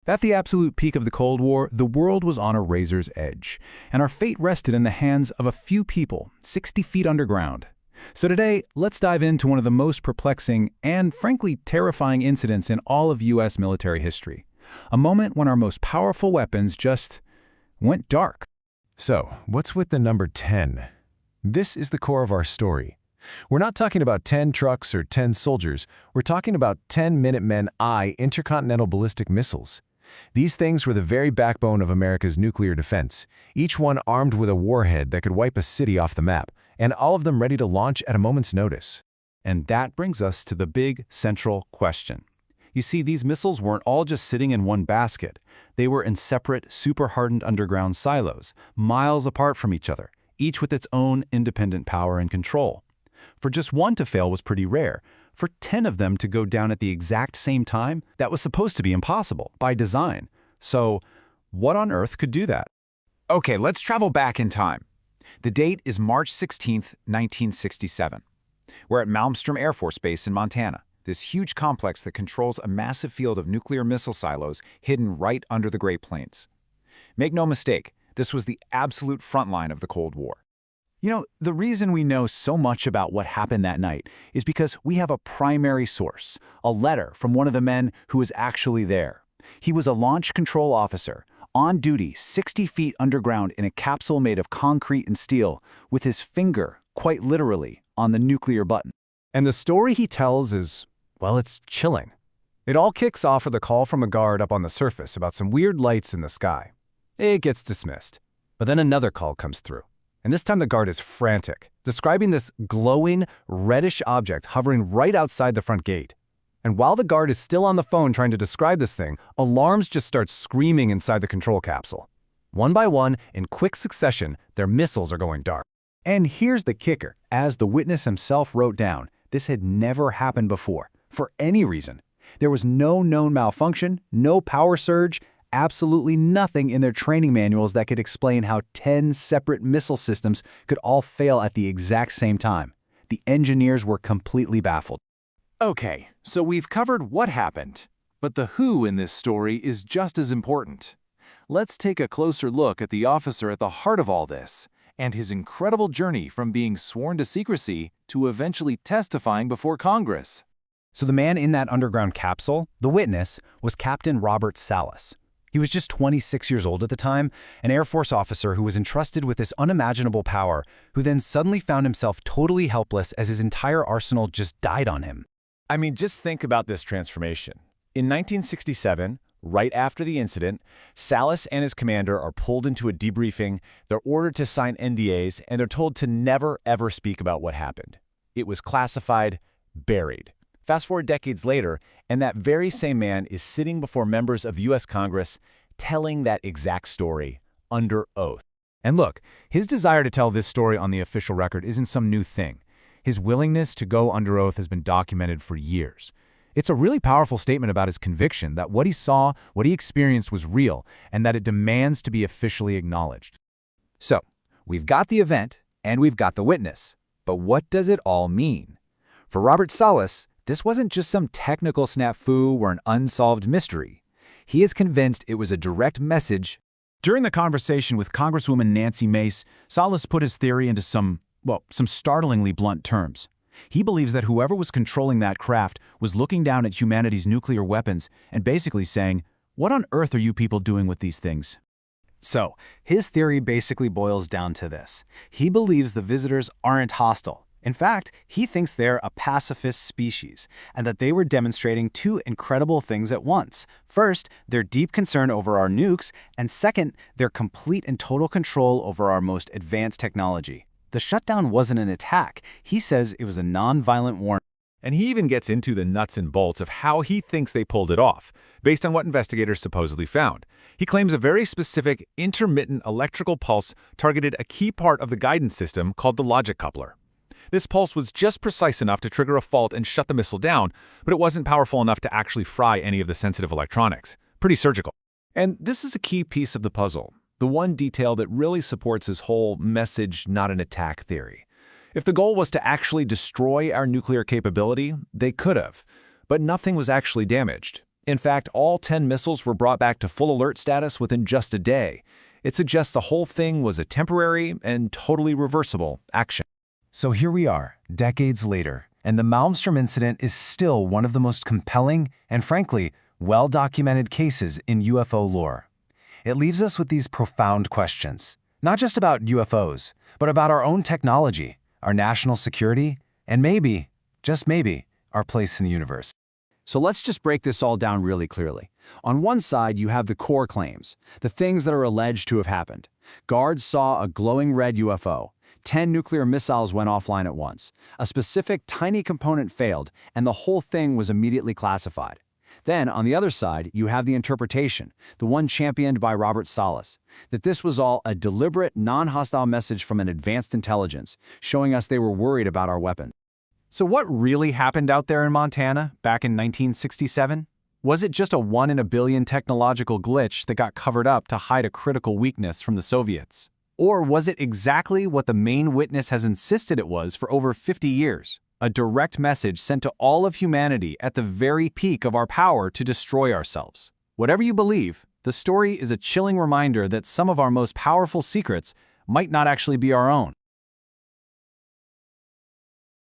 At the absolute peak of the Cold War, the world was on a razor's edge, and our fate rested in the hands of a few people, 60 feet underground. So today, let's dive into one of the most perplexing and, frankly, terrifying incidents in all of U.S. military history. A moment when our most powerful weapons just went dark. So, what's with the number 10? This is the core of our story. We're not talking about 10 trucks or 10 soldiers. We're talking about 10 Minuteman I intercontinental ballistic missiles. These things were the very backbone of America's nuclear defense, each one armed with a warhead that could wipe a city off the map, and all of them ready to launch at a moment's notice. And that brings us to the big central question. You see, these missiles weren't all just sitting in one basket. They were in separate, super-hardened underground silos, miles apart from each other, each with its own independent power and control. For just one to fail was pretty rare. For 10 of them to go down at the exact same time, that was supposed to be impossible, by design. So, what on earth could do that? Okay, let's travel back in time. The date is March 16, 1967. We're at Malmstrom Air Force Base in Montana, this huge complex that controls a massive field of nuclear missile silos hidden right under the Great Plains. Make no mistake, this was the absolute front line of the Cold War. You know, the reason we know so much about what happened that night is because we have a primary source, a letter from one of the men who was actually there. He was a launch control officer, on duty 60 feet underground in a capsule made of concrete and steel, with his finger, quite literally, on the nuclear button. And the story he tells is, well, it's chilling. It all kicks off with a call from a guard up on the surface about some weird lights in the sky. It gets dismissed. But then another call comes through. And this time the guard is frantic, describing this glowing, reddish object hovering right outside the front gate. And while the guard is still on the phone trying to describe this thing, alarms just start screaming inside the control capsule. One by one, in quick succession, their missiles are going dark. And here's the kicker. As the witness himself wrote down, this had never happened before, for any reason. There was no known malfunction, no power surge, absolutely nothing in their training manuals that could explain how 10 separate missile systems could all fail at the exact same time. The engineers were completely baffled. Okay, so we've covered what happened, but the who in this story is just as important. Let's take a closer look at the officer at the heart of all this, and his incredible journey from being sworn to secrecy to eventually testifying before Congress. So the man in that underground capsule, the witness, was Captain Robert Salas. He was just 26 years old at the time, an Air Force officer who was entrusted with this unimaginable power, who then suddenly found himself totally helpless as his entire arsenal just died on him. I mean, just think about this transformation. In 1967, right after the incident, Salas and his commander are pulled into a debriefing, they're ordered to sign NDAs, and they're told to never, ever speak about what happened. It was classified, buried. Fast forward decades later, and that very same man is sitting before members of the U.S. Congress telling that exact story under oath. And look, his desire to tell this story on the official record isn't some new thing. His willingness to go under oath has been documented for years. It's a really powerful statement about his conviction that what he saw, what he experienced was real, and that it demands to be officially acknowledged. So, we've got the event, and we've got the witness. But what does it all mean? For Robert Salas, this wasn't just some technical snafu or an unsolved mystery. He is convinced it was a direct message. During the conversation with Congresswoman Nancy Mace, Salas put his theory into some startlingly blunt terms. He believes that whoever was controlling that craft was looking down at humanity's nuclear weapons and basically saying, "What on earth are you people doing with these things?" So, his theory basically boils down to this. He believes the visitors aren't hostile. In fact, he thinks they're a pacifist species, and that they were demonstrating two incredible things at once. First, their deep concern over our nukes, and second, their complete and total control over our most advanced technology. The shutdown wasn't an attack. He says it was a non-violent warning. And he even gets into the nuts and bolts of how he thinks they pulled it off, based on what investigators supposedly found. He claims a very specific intermittent electrical pulse targeted a key part of the guidance system called the logic coupler. This pulse was just precise enough to trigger a fault and shut the missile down, but it wasn't powerful enough to actually fry any of the sensitive electronics. Pretty surgical. And this is a key piece of the puzzle, the one detail that really supports his whole message, not an attack theory. If the goal was to actually destroy our nuclear capability, they could have, but nothing was actually damaged. In fact, all 10 missiles were brought back to full alert status within just a day. It suggests the whole thing was a temporary and totally reversible action. So here we are, decades later, and the Malmstrom incident is still one of the most compelling and, frankly, well-documented cases in UFO lore. It leaves us with these profound questions, not just about UFOs, but about our own technology, our national security, and maybe, just maybe, our place in the universe. So let's just break this all down really clearly. On one side, you have the core claims, the things that are alleged to have happened. Guards saw a glowing red UFO. 10 nuclear missiles went offline at once. A specific tiny component failed, and the whole thing was immediately classified. Then, on the other side, you have the interpretation, the one championed by Robert Salas, that this was all a deliberate, non-hostile message from an advanced intelligence, showing us they were worried about our weapons. So what really happened out there in Montana back in 1967? Was it just a 1 in a billion technological glitch that got covered up to hide a critical weakness from the Soviets? Or was it exactly what the main witness has insisted it was for over 50 years? A direct message sent to all of humanity at the very peak of our power to destroy ourselves. Whatever you believe, the story is a chilling reminder that some of our most powerful secrets might not actually be our own.